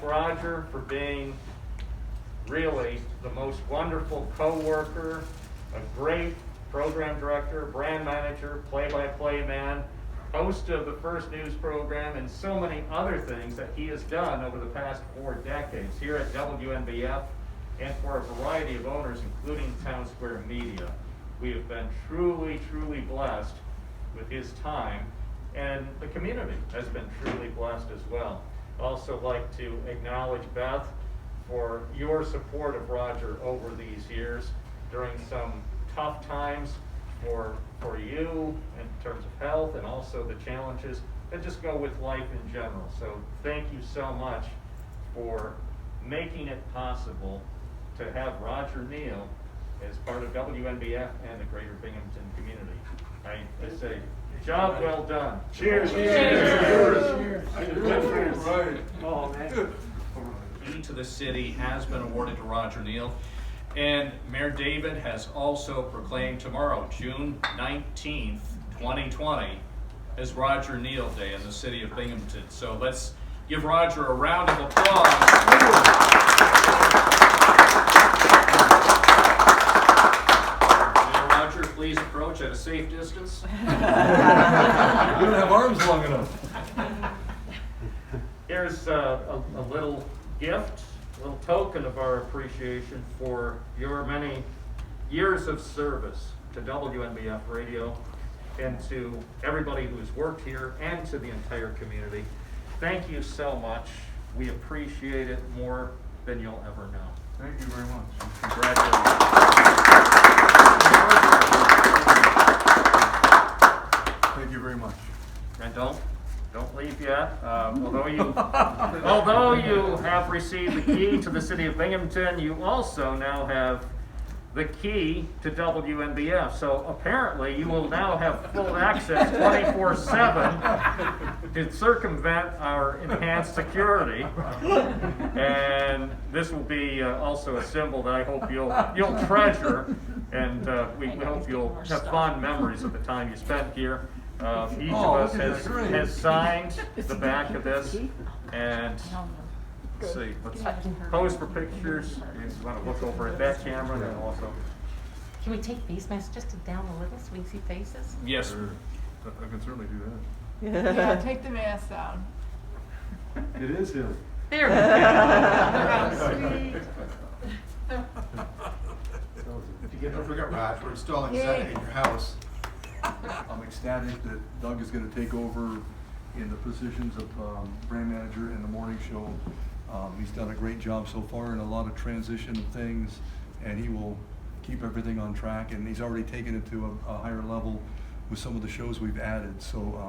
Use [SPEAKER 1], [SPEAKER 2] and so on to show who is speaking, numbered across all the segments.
[SPEAKER 1] Roger for being really the most wonderful co-worker, a great program director, brand manager, play-by-play man, host of the First News program, and so many other things that he has done over the past 4 decades here at WNBF and for a variety of owners, including Town Square Media. We have been truly, truly blessed with his time, and the community has been truly blessed as well. I'd also like to acknowledge Beth for your support of Roger over these years during some tough times for you in terms of health and also the challenges that just go with life in general. So thank you so much for making it possible to have Roger Neel as part of WNBF and the greater Binghamton community. I say, job well done.
[SPEAKER 2] Cheers.
[SPEAKER 3] Cheers.
[SPEAKER 2] Cheers. Right.
[SPEAKER 3] Oh, man.
[SPEAKER 4] Key to the city has been awarded to Roger Neel. And Mayor David has also proclaimed tomorrow, June 19th, 2020, as Roger Neel Day in the city of Binghamton. So let's give Roger a round of applause. Mayor Roger, please approach at a safe distance.
[SPEAKER 2] We don't have arms long enough.
[SPEAKER 1] Here's a little gift, a little token of our appreciation for your many years of service to WNBF Radio and to everybody who has worked here and to the entire community. Thank you so much. We appreciate it more than you'll ever know.
[SPEAKER 2] Thank you very much.
[SPEAKER 1] Congratulations.
[SPEAKER 2] Thank you very much.
[SPEAKER 1] And don't leave yet. Although you have received the key to the city of Binghamton, you also now have the key to WNBF. So apparently you will now have full access 24/7 to circumvent our enhanced security. And this will be also a symbol that I hope you'll treasure, and we hope you'll have fond memories of the time you spent here. Each of us has signed the back of this, and let's see, let's pose for pictures. You want to look over at that camera, and then also.
[SPEAKER 5] Can we take face masks just down a little so we can see faces?
[SPEAKER 4] Yes.
[SPEAKER 2] Sure. I can certainly do that.
[SPEAKER 6] Yeah, take the mask down.
[SPEAKER 2] It is him.
[SPEAKER 5] There we go.
[SPEAKER 7] Don't forget, Raj, we're installing Senate in your house.
[SPEAKER 2] I'm ecstatic that Doug is going to take over in the positions of brand manager in the morning show. He's done a great job so far in a lot of transition of things, and he will keep everything on track, and he's already taken it to a higher level with some of the shows we've added. So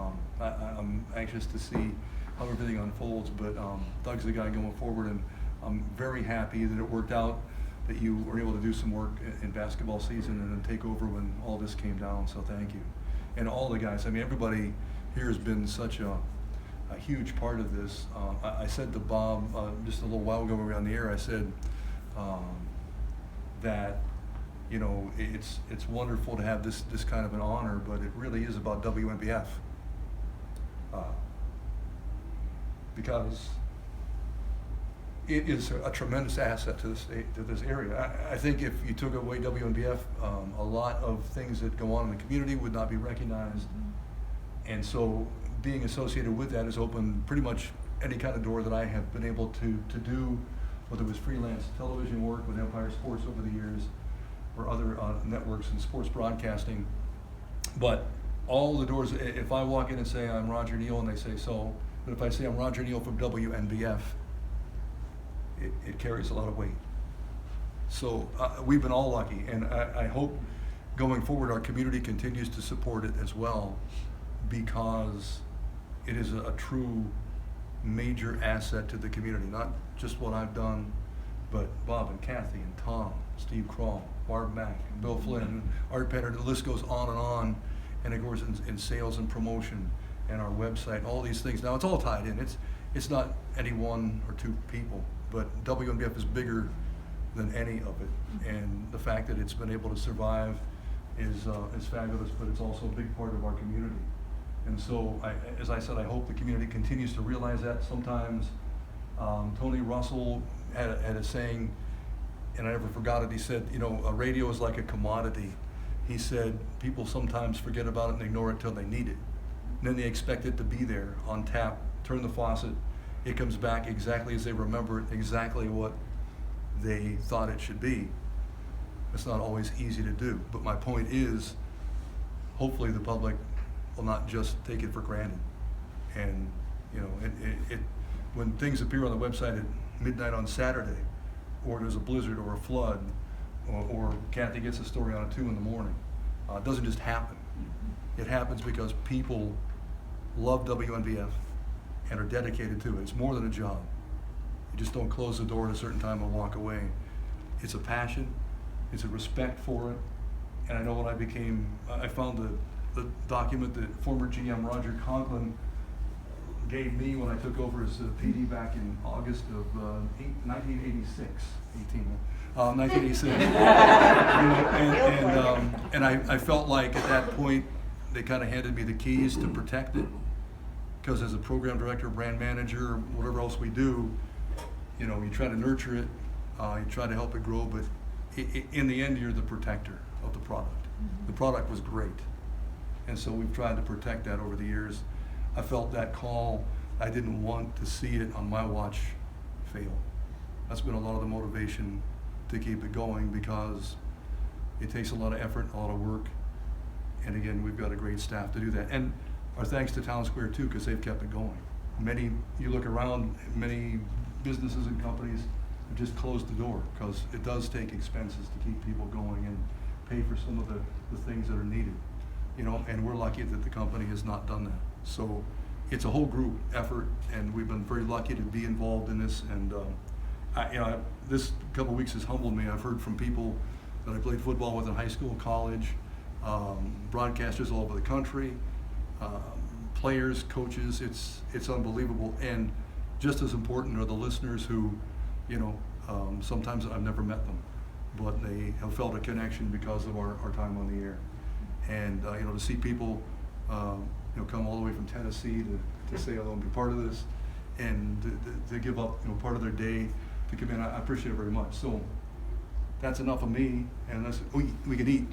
[SPEAKER 2] I'm anxious to see how everything unfolds, but Doug's the guy going forward, and I'm very happy that it worked out, that you were able to do some work in basketball season and then take over when all this came down, so thank you. And all the guys, I mean, everybody here has been such a huge part of this. I said to Bob just a little while ago when we were on the air, I said that, you know, it's wonderful to have this kind of an honor, but it really is about WNBF. Because it is a tremendous asset to the state, to this area. I think if you took away WNBF, a lot of things that go on in the community would not be recognized. And so being associated with that has opened pretty much any kind of door that I have been able to do, whether it was freelance television work with Empire Sports over the years or other networks and sports broadcasting. But all the doors, if I walk in and say I'm Roger Neel and they say so, but if I say I'm Roger Neel from WNBF, it carries a lot of weight. So we've been all lucky, and I hope going forward our community continues to support it as well, because it is a true major asset to the community, not just what I've done, but Bob and Kathy and Tom, Steve Crawl, Barb Mack, and Bill Flynn, Art Penner, the list goes on, and of course in sales and promotion and our website, all these things. Now it's all tied in. It's not any one or two people, but WNBF is bigger than any of it, and the fact that it's been able to survive is fabulous, but it's also a big part of our community. And so, as I said, I hope the community continues to realize that. Sometimes Tony Russell had a saying, and I never forgot it. He said, you know, a radio is like a commodity. He said, people sometimes forget about it and ignore it till they need it. And then they expect it to be there on tap, turn the faucet, it comes back exactly as they remember it, exactly what they thought it should be. It's not always easy to do, but my point is, hopefully the public will not just take it for granted. And, you know, when things appear on the website at midnight on Saturday, or there's a blizzard or a flood, or Kathy gets a story on at 2 in the morning, it doesn't just happen. It happens because people love WNBF and are dedicated to it. It's more than a job. You just don't close the door at a certain time and walk away. It's a passion, it's a respect for it, and I know when I found the document that former GM Roger Conklin gave me when I took over as PD back in August of 1986. 1986. You know, and I felt like at that point they kind of handed me the keys to protect it, because as a program director, brand manager, whatever else we do, you know, you try to nurture it, you try to help it grow, but in the end, you're the protector of the product. The product was great, and so we've tried to protect that over the years. I felt that call, I didn't want to see it on my watch fail. That's been a lot of the motivation to keep it going, because it takes a lot of effort, a lot of work, and again, we've got a great staff to do that. And our thanks to Town Square too, because they've kept it going. You look around, many businesses and companies have just closed the door, because it does take expenses to keep people going and pay for some of the things that are needed. You know, and we're lucky that the company has not done that. So it's a whole group effort, and we've been very lucky to be involved in this. And this couple of weeks has humbled me. I've heard from people that I played football with in high school, college, broadcasters all over the country, players, coaches. It's unbelievable. And just as important are the listeners who, you know, sometimes I've never met them, but they have felt a connection because of our time on the air. And you know, to see people you know, come all the way from Tennessee to say hello and be part of this, and to give up, you know, part of their day to come in, I appreciate it very much. So that's enough of me, and we can eat.